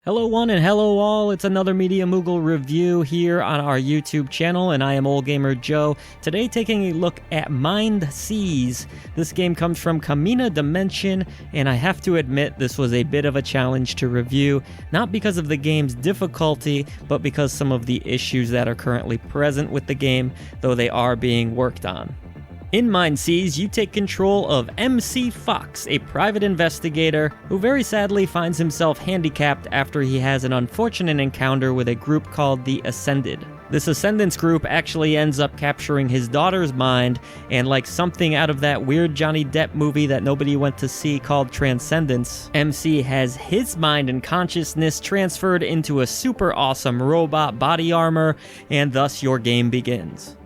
Hello one and hello all, it's another Media Moogle review here on our YouTube channel, and I am Old Gamer Joe. Today taking a look at Mind Seas. This game comes from Kamina Dimension, and I have to admit this was a bit of a challenge to review, not because of the game's difficulty, but because some of the issues that are currently present with the game, though they are being worked on. In Mind Seas, you take control of MC Fox, a private investigator who very sadly finds himself handicapped after he has an unfortunate encounter with a group called the Ascended. This Ascendance group actually ends up capturing his daughter's mind, and like something out of that weird Johnny Depp movie that nobody went to see called Transcendence, MC has his mind and consciousness transferred into a super awesome robot body armor, and thus your game begins.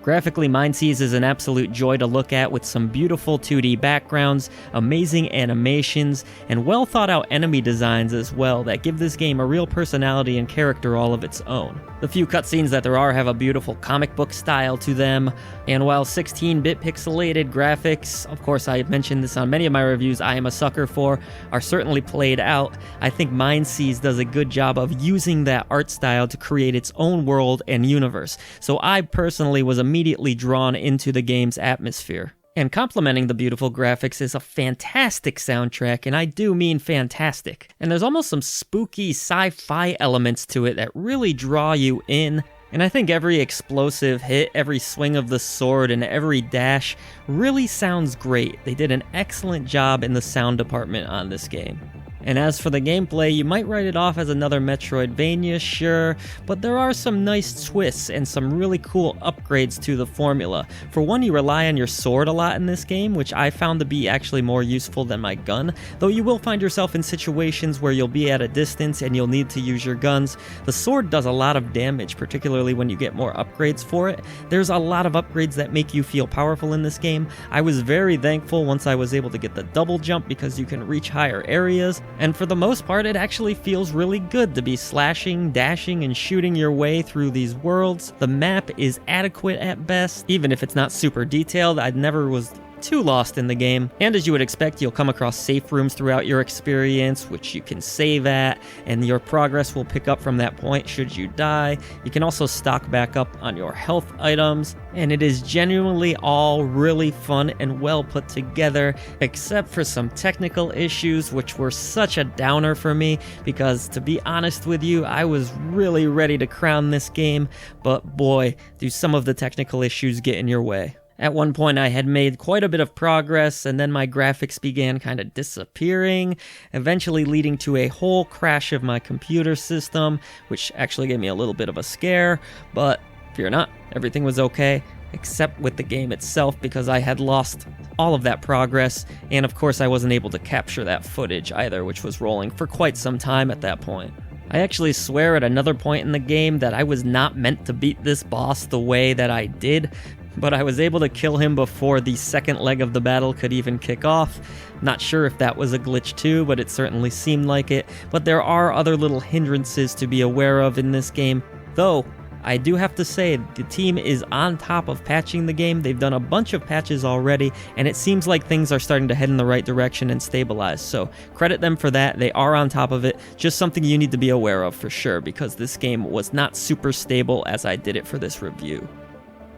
Graphically, Mind Seas is an absolute joy to look at with some beautiful 2D backgrounds, amazing animations, and well thought out enemy designs as well that give this game a real personality and character all of its own. The few cutscenes that there are have a beautiful comic book style to them, and while 16-bit pixelated graphics, of course I mentioned this on many of my reviews, I am a sucker for, are certainly played out, I think Mind Seas does a good job of using that art style to create its own world and universe. So I personally was immediately drawn into the game's atmosphere. And complementing the beautiful graphics is a fantastic soundtrack, and I do mean fantastic. And there's almost some spooky sci-fi elements to it that really draw you in. And I think every explosive hit, every swing of the sword, and every dash really sounds great. They did an excellent job in the sound department on this game. And as for the gameplay, you might write it off as another Metroidvania, sure, but there are some nice twists and some really cool upgrades to the formula. For one, you rely on your sword a lot in this game, which I found to be actually more useful than my gun, though you will find yourself in situations where you'll be at a distance and you'll need to use your guns. The sword does a lot of damage, particularly when you get more upgrades for it. There's a lot of upgrades that make you feel powerful in this game. I was very thankful once I was able to get the double jump because you can reach higher areas. And for the most part, it actually feels really good to be slashing, dashing, and shooting your way through these worlds. The map is adequate at best, even if it's not super detailed. I never was too lost in the game, and as you would expect, you'll come across safe rooms throughout your experience, which you can save at, and your progress will pick up from that point should you die. You can also stock back up on your health items, and it is genuinely all really fun and well put together, except for some technical issues, which were such a downer for me, because to be honest with you, I was really ready to crown this game, but boy, do some of the technical issues get in your way. At one point I had made quite a bit of progress, and then my graphics began kind of disappearing, eventually leading to a whole crash of my computer system, which actually gave me a little bit of a scare, but fear not, everything was okay, except with the game itself, because I had lost all of that progress, and of course I wasn't able to capture that footage either, which was rolling for quite some time at that point. I actually swear at another point in the game that I was not meant to beat this boss the way that I did, but I was able to kill him before the second leg of the battle could even kick off. Not sure if that was a glitch too, but it certainly seemed like it. But there are other little hindrances to be aware of in this game, though I do have to say the team is on top of patching the game. They've done a bunch of patches already, and it seems like things are starting to head in the right direction and stabilize, so credit them for that. They are on top of it. Just something you need to be aware of for sure, because this game was not super stable as I did it for this review.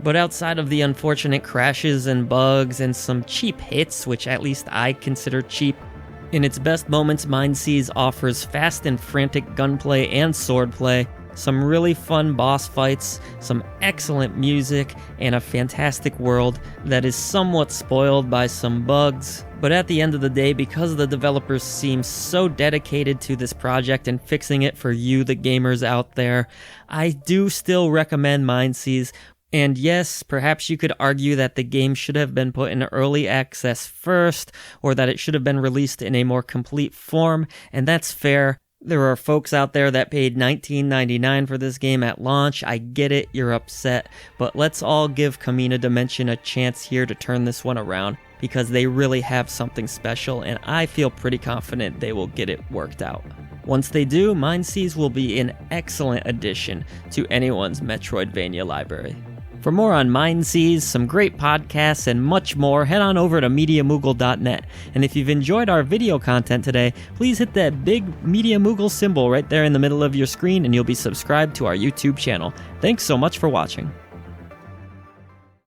But outside of the unfortunate crashes and bugs and some cheap hits, which at least I consider cheap, in its best moments, Mind Seas offers fast and frantic gunplay and swordplay, some really fun boss fights, some excellent music, and a fantastic world that is somewhat spoiled by some bugs. But at the end of the day, because the developers seem so dedicated to this project and fixing it for you, the gamers out there, I do still recommend Mind Seas. And yes, perhaps you could argue that the game should have been put in early access first, or that it should have been released in a more complete form, and that's fair. There are folks out there that paid $19.99 for this game at launch. I get it, you're upset, but let's all give Kamina Dimension a chance here to turn this one around, because they really have something special, and I feel pretty confident they will get it worked out. Once they do, Mind Seas will be an excellent addition to anyone's Metroidvania library. For more on Mindseas, some great podcasts, and much more, head on over to MediaMoogle.net. And if you've enjoyed our video content today, please hit that big Media Moogle symbol right there in the middle of your screen and you'll be subscribed to our YouTube channel. Thanks so much for watching.